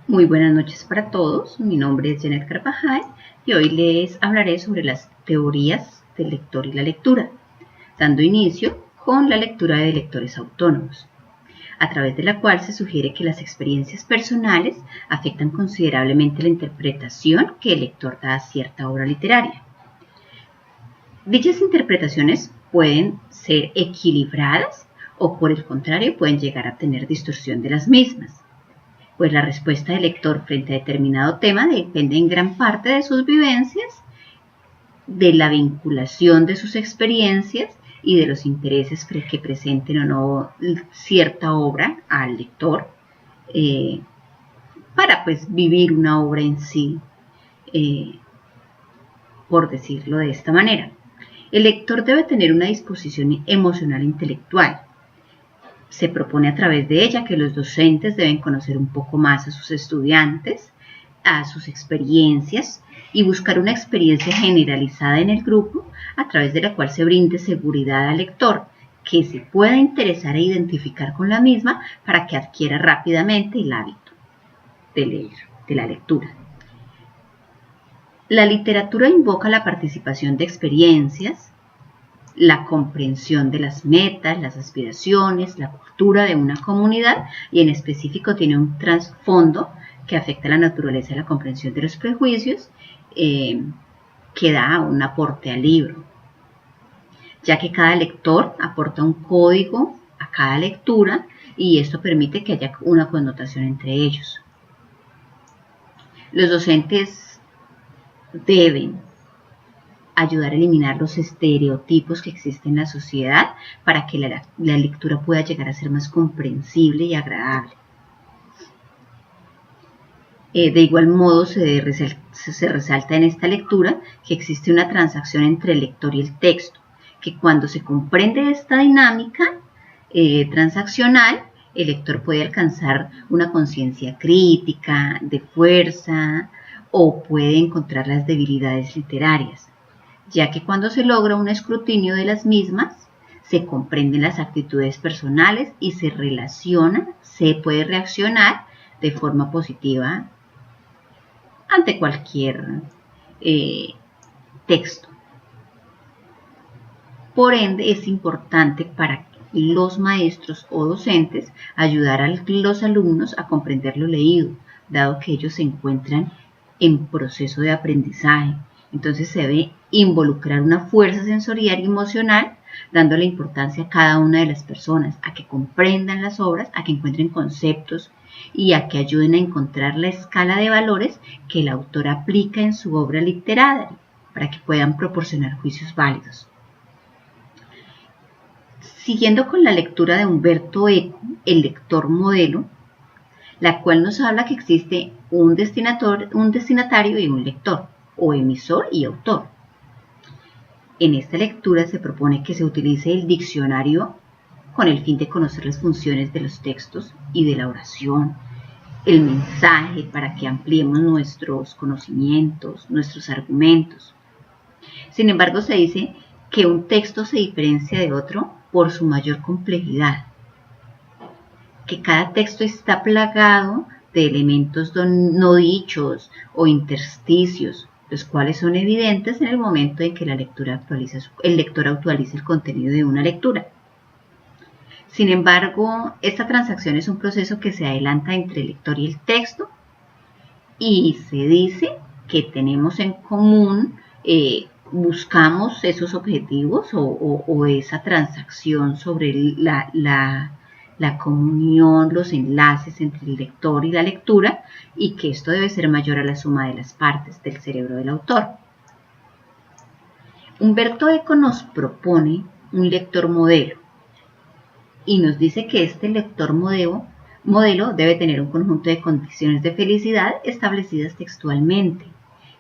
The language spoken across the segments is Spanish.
Muy buenas noches para todos, mi nombre es Janet Carvajal y hoy les hablaré sobre las teorías del lector y la lectura, dando inicio con la lectura de lectores autónomos, a través de la cual se sugiere que las experiencias personales afectan considerablemente la interpretación que el lector da a cierta obra literaria. Dichas interpretaciones pueden ser equilibradas o por el contrario pueden llegar a tener distorsión de las mismas, pues la respuesta del lector frente a determinado tema depende en gran parte de sus vivencias, de la vinculación de sus experiencias y de los intereses que presenten o no cierta obra al lector para vivir una obra en sí, por decirlo de esta manera. El lector debe tener una disposición emocional e intelectual. Se propone a través de ella que los docentes deben conocer un poco más a sus estudiantes, a sus experiencias y buscar una experiencia generalizada en el grupo a través de la cual se brinde seguridad al lector, que se pueda interesar e identificar con la misma para que adquiera rápidamente el hábito de leer, de la lectura. La literatura invoca la participación de experiencias, la comprensión de las metas, las aspiraciones, la cultura de una comunidad y en específico tiene un trasfondo que afecta a la naturaleza y la comprensión de los prejuicios que da un aporte al libro, ya que cada lector aporta un código a cada lectura y esto permite que haya una connotación entre ellos. Los docentes deben ayudar a eliminar los estereotipos que existen en la sociedad para que la lectura pueda llegar a ser más comprensible y agradable. De igual modo se resalta en esta lectura que existe una transacción entre el lector y el texto, que cuando se comprende esta dinámica transaccional, el lector puede alcanzar una conciencia crítica, de fuerza, o puede encontrar las debilidades literarias, ya que cuando se logra un escrutinio de las mismas, se comprenden las actitudes personales y se puede reaccionar de forma positiva ante cualquier texto. Por ende, es importante para los maestros o docentes ayudar a los alumnos a comprender lo leído, dado que ellos se encuentran en proceso de aprendizaje. Entonces se debe involucrar una fuerza sensorial y emocional, dándole importancia a cada una de las personas, a que comprendan las obras, a que encuentren conceptos y a que ayuden a encontrar la escala de valores que el autor aplica en su obra literaria, para que puedan proporcionar juicios válidos. Siguiendo con la lectura de Umberto Eco, El lector modelo, la cual nos habla que existe un destinatario y un lector, o emisor y autor. En esta lectura se propone que se utilice el diccionario con el fin de conocer las funciones de los textos y de la oración, el mensaje para que ampliemos nuestros conocimientos, nuestros argumentos. Sin embargo, se dice que un texto se diferencia de otro por su mayor complejidad, que cada texto está plagado de elementos no dichos o intersticios, los cuales son evidentes en el momento en que el lector actualiza el contenido de una lectura. Sin embargo, esta transacción es un proceso que se adelanta entre el lector y el texto y se dice que tenemos en común, buscamos esos objetivos o esa transacción sobre la comunión, los enlaces entre el lector y la lectura, y que esto debe ser mayor a la suma de las partes del cerebro del autor. Umberto Eco nos propone un lector modelo y nos dice que este lector modelo debe tener un conjunto de condiciones de felicidad establecidas textualmente,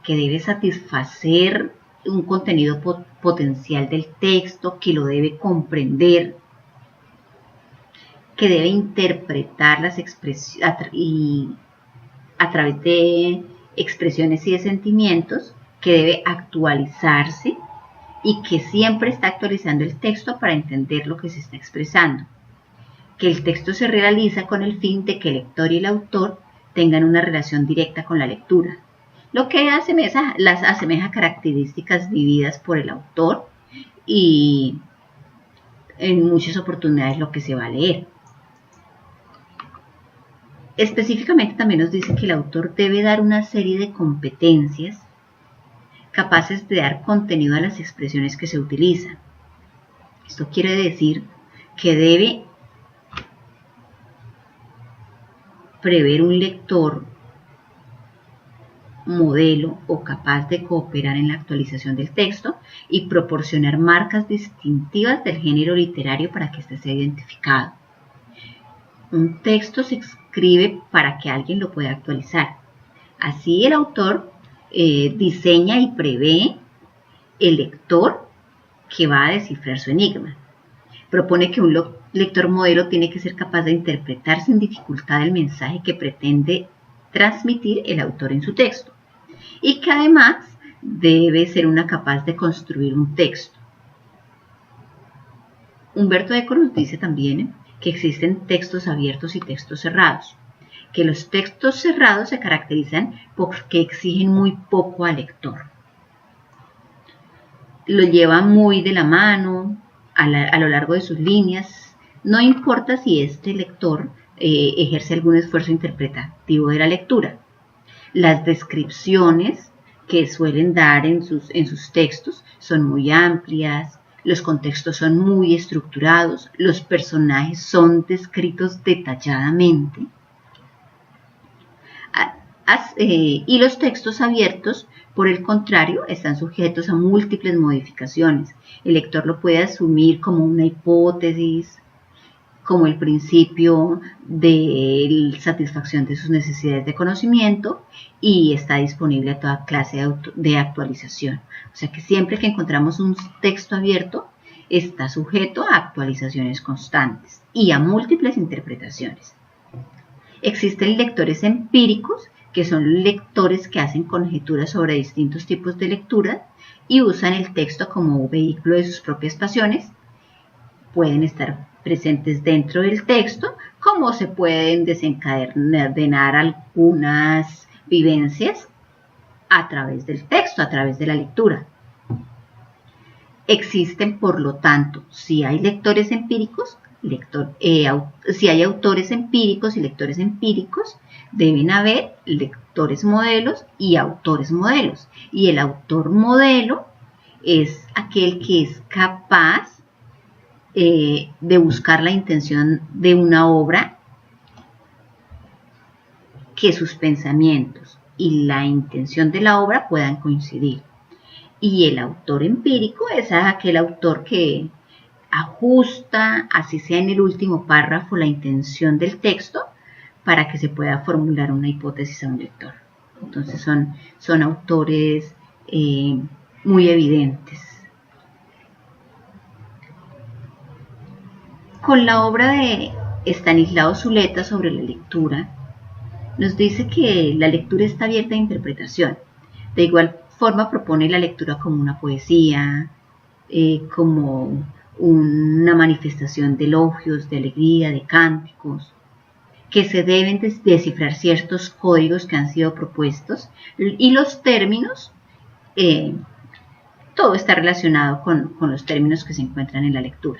que debe satisfacer un contenido potencial del texto, que lo debe comprender, que debe interpretar las expresiones a través de expresiones y de sentimientos, que debe actualizarse y que siempre está actualizando el texto para entender lo que se está expresando, que el texto se realiza con el fin de que el lector y el autor tengan una relación directa con la lectura, lo que las asemeja características vividas por el autor y en muchas oportunidades lo que se va a leer. Específicamente también nos dice que el autor debe dar una serie de competencias capaces de dar contenido a las expresiones que se utilizan. Esto quiere decir que debe prever un lector modelo o capaz de cooperar en la actualización del texto y proporcionar marcas distintivas del género literario para que éste sea identificado. Un texto se escribe para que alguien lo pueda actualizar. Así el autor diseña y prevé el lector que va a descifrar su enigma. Propone que un lector modelo tiene que ser capaz de interpretar sin dificultad el mensaje que pretende transmitir el autor en su texto y que además debe ser capaz de construir un texto. Humberto Eco nos dice también que existen textos abiertos y textos cerrados, que los textos cerrados se caracterizan porque exigen muy poco al lector. Lo lleva muy de la mano a lo largo de sus líneas, no importa si este lector ejerce algún esfuerzo interpretativo de la lectura. Las descripciones que suelen dar en sus textos son muy amplias, los contextos son muy estructurados, los personajes son descritos detalladamente. Y los textos abiertos, por el contrario, están sujetos a múltiples modificaciones. El lector lo puede asumir como una hipótesis, como el principio de satisfacción de sus necesidades de conocimiento y está disponible a toda clase de actualización. O sea que siempre que encontramos un texto abierto, está sujeto a actualizaciones constantes y a múltiples interpretaciones. Existen lectores empíricos, que son lectores que hacen conjeturas sobre distintos tipos de lectura y usan el texto como vehículo de sus propias pasiones. Pueden estar presentes dentro del texto, como se pueden desencadenar algunas vivencias a través del texto, a través de la lectura. Existen, por lo tanto, si hay lectores empíricos, si hay autores empíricos y lectores empíricos, deben haber lectores modelos y autores modelos. Y el autor modelo es aquel que es capaz de buscar la intención de una obra, que sus pensamientos y la intención de la obra puedan coincidir. Y el autor empírico es aquel autor que ajusta, así sea en el último párrafo, la intención del texto para que se pueda formular una hipótesis a un lector. Entonces son autores muy evidentes. Con la obra de Estanislao Zuleta sobre la lectura, nos dice que la lectura está abierta a interpretación. De igual forma propone la lectura como una poesía, como una manifestación de elogios, de alegría, de cánticos, que se deben descifrar ciertos códigos que han sido propuestos y los términos, todo está relacionado con los términos que se encuentran en la lectura.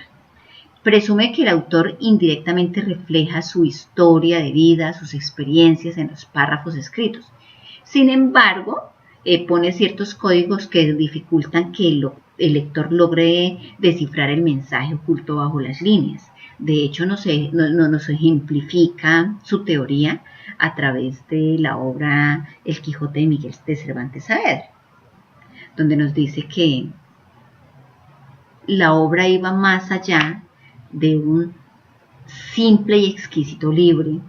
Presume que el autor indirectamente refleja su historia de vida, sus experiencias en los párrafos escritos. Sin embargo, pone ciertos códigos que dificultan que el lector logre descifrar el mensaje oculto bajo las líneas. De hecho, nos ejemplifica su teoría a través de la obra El Quijote de Miguel de Cervantes Saavedra, donde nos dice que la obra iba más allá de un simple y exquisito libro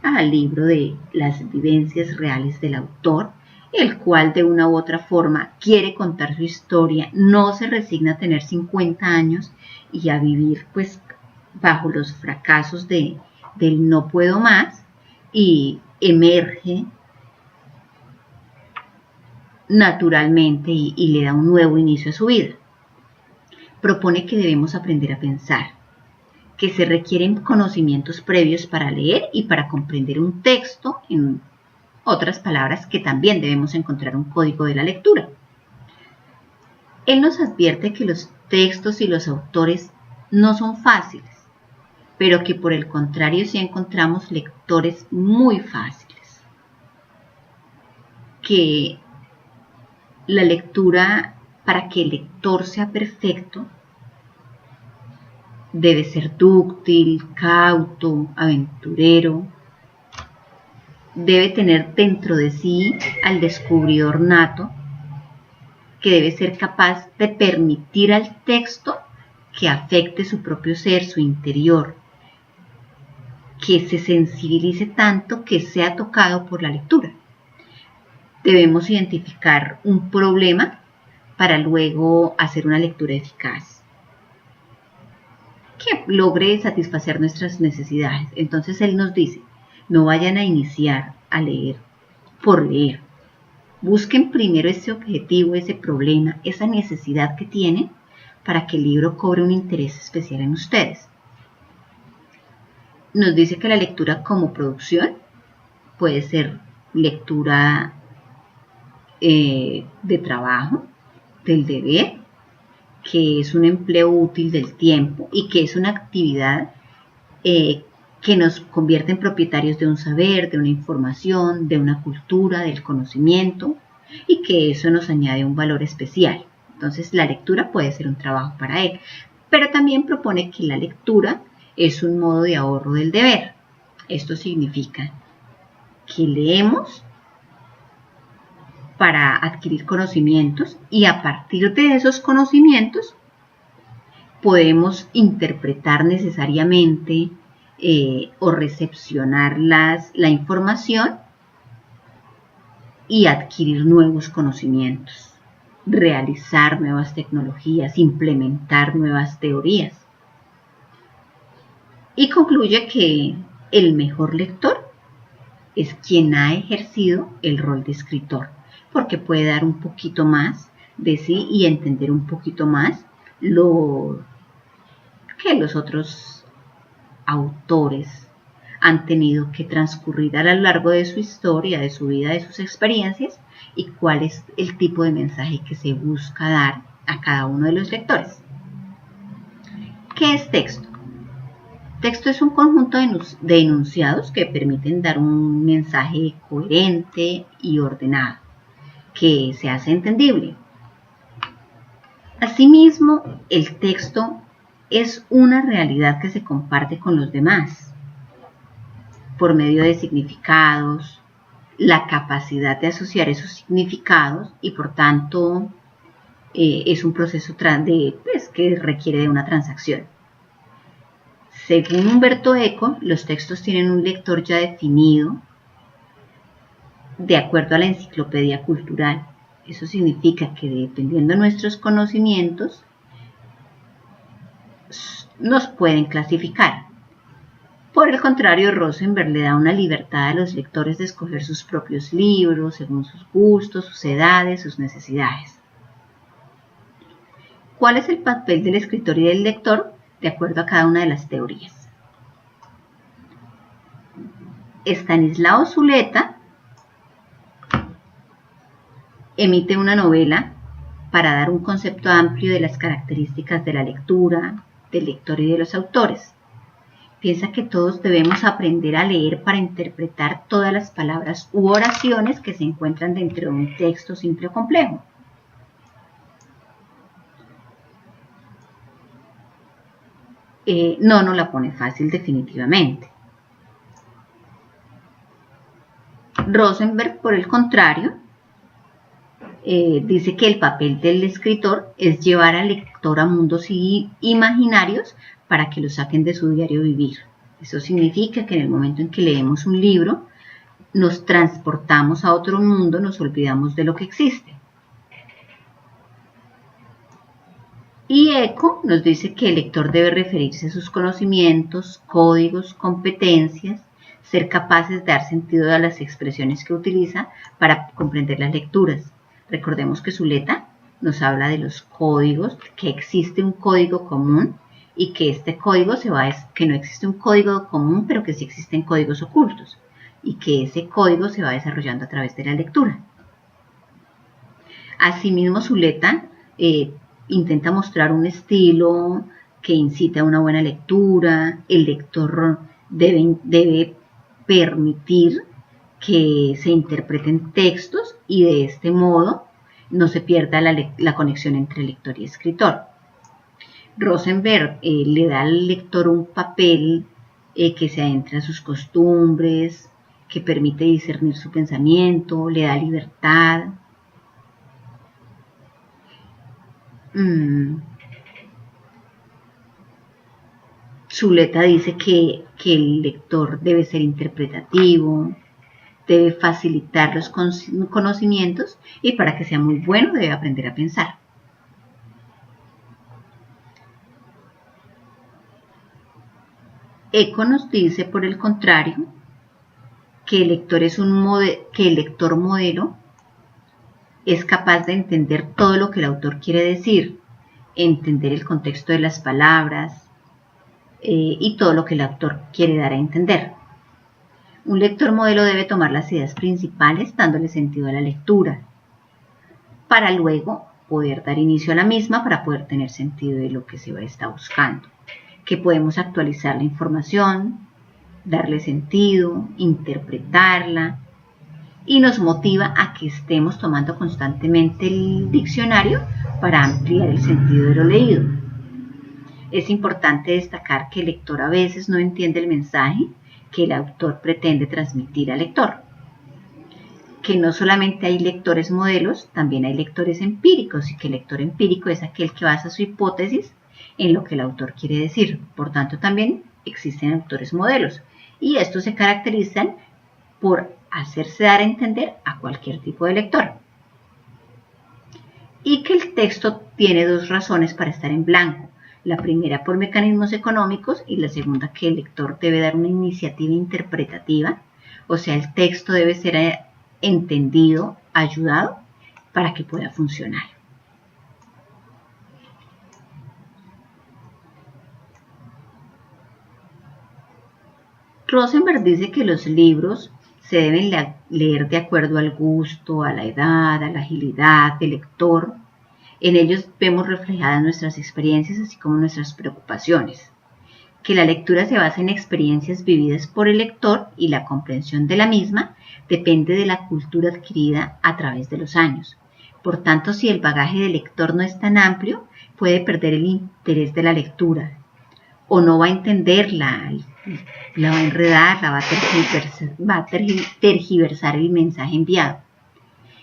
de las vivencias reales del autor, el cual de una u otra forma quiere contar su historia, no se resigna a tener 50 años y a vivir pues bajo los fracasos del no puedo más, y emerge naturalmente y le da un nuevo inicio a su vida. Propone que debemos aprender a pensar, que se requieren conocimientos previos para leer y para comprender un texto, en otras palabras, que también debemos encontrar un código de la lectura. Él nos advierte que los textos y los autores no son fáciles, pero que por el contrario sí encontramos lectores muy fáciles. Que la lectura, para que el lector sea perfecto, debe ser dúctil, cauto, aventurero. Debe tener dentro de sí al descubridor nato, que debe ser capaz de permitir al texto que afecte su propio ser, su interior, que se sensibilice tanto que sea tocado por la lectura. Debemos identificar un problema para luego hacer una lectura eficaz que logre satisfacer nuestras necesidades. Entonces él nos dice, no vayan a iniciar a leer por leer. Busquen primero ese objetivo, ese problema, esa necesidad que tienen para que el libro cobre un interés especial en ustedes. Nos dice que la lectura como producción puede ser lectura de trabajo, del deber, que es un empleo útil del tiempo y que es una actividad que nos convierte en propietarios de un saber, de una información, de una cultura, del conocimiento, y que eso nos añade un valor especial. Entonces la lectura puede ser un trabajo para él, pero también propone que la lectura es un modo de ahorro del deber. Esto significa que leemos para adquirir conocimientos y a partir de esos conocimientos podemos interpretar necesariamente o recepcionar la información y adquirir nuevos conocimientos, realizar nuevas tecnologías, implementar nuevas teorías. Y concluye que el mejor lector es quien ha ejercido el rol de escritor, porque puede dar un poquito más de sí y entender un poquito más lo que los otros autores han tenido que transcurrir a lo largo de su historia, de su vida, de sus experiencias, y cuál es el tipo de mensaje que se busca dar a cada uno de los lectores. ¿Qué es texto? Texto es un conjunto de enunciados que permiten dar un mensaje coherente y ordenado, que se hace entendible. Asimismo, el texto es una realidad que se comparte con los demás por medio de significados, la capacidad de asociar esos significados y por tanto es un proceso que requiere de una transacción. Según Umberto Eco, los textos tienen un lector ya definido de acuerdo a la enciclopedia cultural. Eso significa que dependiendo de nuestros conocimientos nos pueden clasificar. Por el contrario, Rosenberg le da una libertad a los lectores de escoger sus propios libros según sus gustos, sus edades, sus necesidades. ¿Cuál es el papel del escritor y del lector de acuerdo a cada una de las teorías? Estanislao Zuleta emite una novela para dar un concepto amplio de las características de la lectura, del lector y de los autores. Piensa que todos debemos aprender a leer para interpretar todas las palabras u oraciones que se encuentran dentro de un texto simple o complejo. No la pone fácil definitivamente. Rosenberg, por el contrario, dice que el papel del escritor es llevar al lector a mundos imaginarios para que lo saquen de su diario vivir. Eso significa que en el momento en que leemos un libro, nos transportamos a otro mundo, nos olvidamos de lo que existe. Y Eco nos dice que el lector debe referirse a sus conocimientos, códigos, competencias, ser capaces de dar sentido a las expresiones que utiliza para comprender las lecturas. Recordemos que Zuleta nos habla de los códigos, que existe un código común y que este código que no existe un código común, pero que sí existen códigos ocultos, y que ese código se va desarrollando a través de la lectura. Asimismo, Zuleta intenta mostrar un estilo que incita a una buena lectura. El lector debe permitir que se interpreten textos y de este modo no se pierda la conexión entre lector y escritor. Rosenberg le da al lector un papel que se adentra en sus costumbres, que permite discernir su pensamiento, le da libertad. Zuleta dice que el lector debe ser interpretativo, debe facilitar los conocimientos y para que sea muy bueno debe aprender a pensar. Eco nos dice, por el contrario, que el lector modelo es capaz de entender todo lo que el autor quiere decir, entender el contexto de las palabras y todo lo que el autor quiere dar a entender. Un lector modelo debe tomar las ideas principales dándole sentido a la lectura, para luego poder dar inicio a la misma para poder tener sentido de lo que se está buscando. Que podemos actualizar la información, darle sentido, interpretarla, y nos motiva a que estemos tomando constantemente el diccionario para ampliar el sentido de lo leído. Es importante destacar que el lector a veces no entiende el mensaje que el autor pretende transmitir al lector. Que no solamente hay lectores modelos, también hay lectores empíricos, y que el lector empírico es aquel que basa su hipótesis en lo que el autor quiere decir. Por tanto, también existen autores modelos, y estos se caracterizan por hacerse dar a entender a cualquier tipo de lector. Y que el texto tiene dos razones para estar en blanco. La primera por mecanismos económicos y la segunda que el lector debe dar una iniciativa interpretativa, o sea, el texto debe ser entendido, ayudado, para que pueda funcionar. Rosenberg dice que los libros se deben leer de acuerdo al gusto, a la edad, a la agilidad del lector. En ellos vemos reflejadas nuestras experiencias, así como nuestras preocupaciones. Que la lectura se basa en experiencias vividas por el lector y la comprensión de la misma depende de la cultura adquirida a través de los años. Por tanto, si el bagaje del lector no es tan amplio, puede perder el interés de la lectura, o no va a entenderla, la va a enredar, va a tergiversar el mensaje enviado.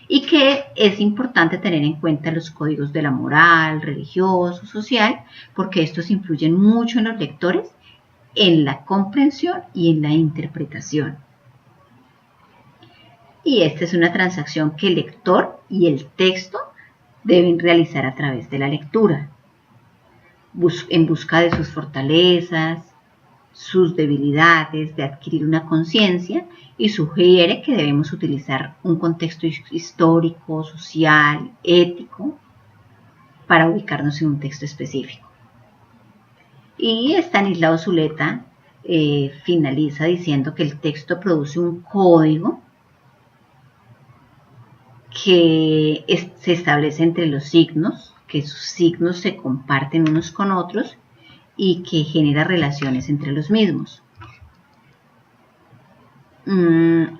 Y que es importante tener en cuenta los códigos de la moral, religioso, social, porque estos influyen mucho en los lectores, en la comprensión y en la interpretación. Y esta es una transacción que el lector y el texto deben realizar a través de la lectura, en busca de sus fortalezas, sus debilidades, de adquirir una conciencia, y sugiere que debemos utilizar un contexto histórico, social, ético, para ubicarnos en un texto específico. Y Estanislao Zuleta finaliza diciendo que el texto produce un código que se establece entre los signos, que sus signos se comparten unos con otros y que genera relaciones entre los mismos.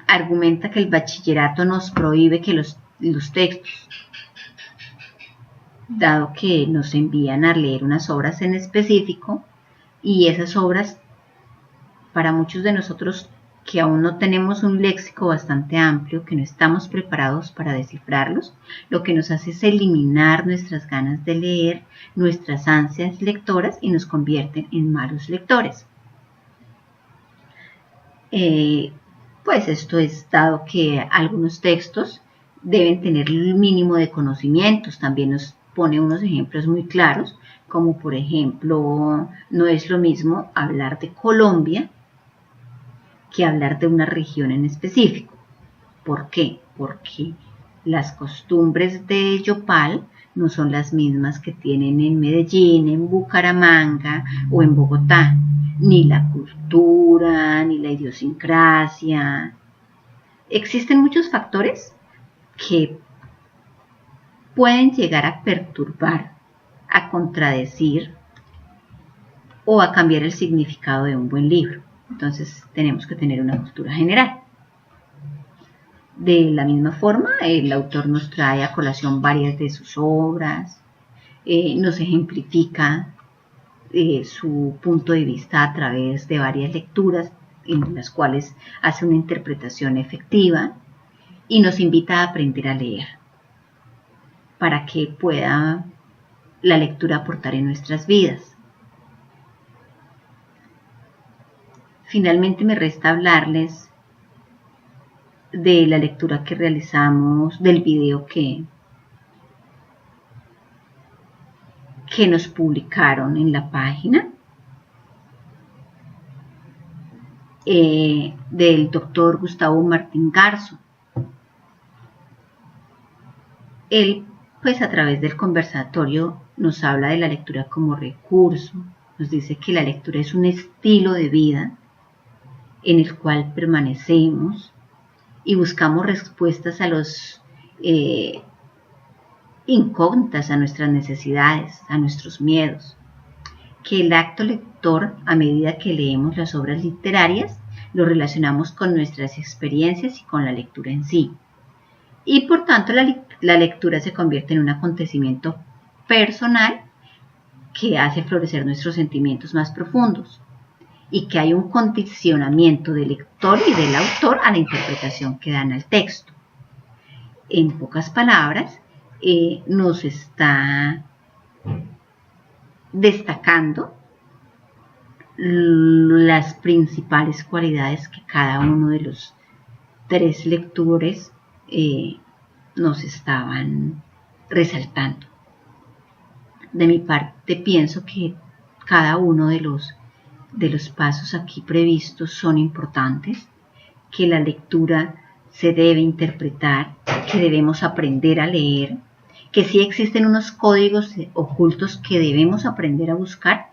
Argumenta que el bachillerato nos prohíbe que los textos, dado que nos envían a leer unas obras en específico, y esas obras, para muchos de nosotros que aún no tenemos un léxico bastante amplio, que no estamos preparados para descifrarlos, lo que nos hace es eliminar nuestras ganas de leer, nuestras ansias lectoras, y nos convierten en malos lectores. Pues esto es dado que algunos textos deben tener el mínimo de conocimientos. También nos pone unos ejemplos muy claros, como por ejemplo, no es lo mismo hablar de Colombia que hablar de una región en específico. ¿Por qué? Porque las costumbres de Yopal no son las mismas que tienen en Medellín, en Bucaramanga o en Bogotá, ni la cultura, ni la idiosincrasia. Existen muchos factores que pueden llegar a perturbar, a contradecir o a cambiar el significado de un buen libro. Entonces tenemos que tener una cultura general. De la misma forma, el autor nos trae a colación varias de sus obras, nos ejemplifica su punto de vista a través de varias lecturas en las cuales hace una interpretación efectiva y nos invita a aprender a leer para que pueda la lectura aportar en nuestras vidas. Finalmente me resta hablarles de la lectura que realizamos, del video que nos publicaron en la página del doctor Gustavo Martín Garzo. Él, pues a través del conversatorio, nos habla de la lectura como recurso, nos dice que la lectura es un estilo de vida en el cual permanecemos y buscamos respuestas a los incógnitas, a nuestras necesidades, a nuestros miedos. Que el acto lector, a medida que leemos las obras literarias, lo relacionamos con nuestras experiencias y con la lectura en sí. Y por tanto la lectura se convierte en un acontecimiento personal que hace florecer nuestros sentimientos más profundos y que hay un condicionamiento del lector y del autor a la interpretación que dan al texto. En pocas palabras, nos está destacando las principales cualidades que cada uno de los 3 lectores nos estaban resaltando. De mi parte, pienso que cada uno de los pasos aquí previstos son importantes, que la lectura se debe interpretar, que debemos aprender a leer, que sí existen unos códigos ocultos que debemos aprender a buscar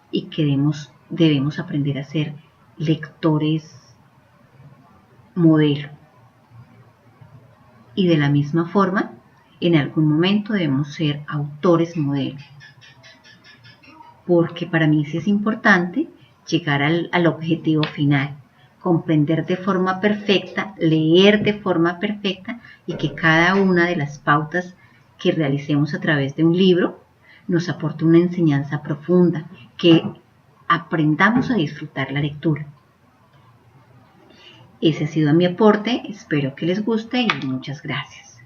y que debemos aprender a ser lectores modelo. Y de la misma forma, en algún momento debemos ser autores modelo. Porque para mí sí es importante llegar al objetivo final, comprender de forma perfecta, leer de forma perfecta y que cada una de las pautas que realicemos a través de un libro nos aporte una enseñanza profunda, que aprendamos a disfrutar la lectura. Ese ha sido mi aporte, espero que les guste y muchas gracias.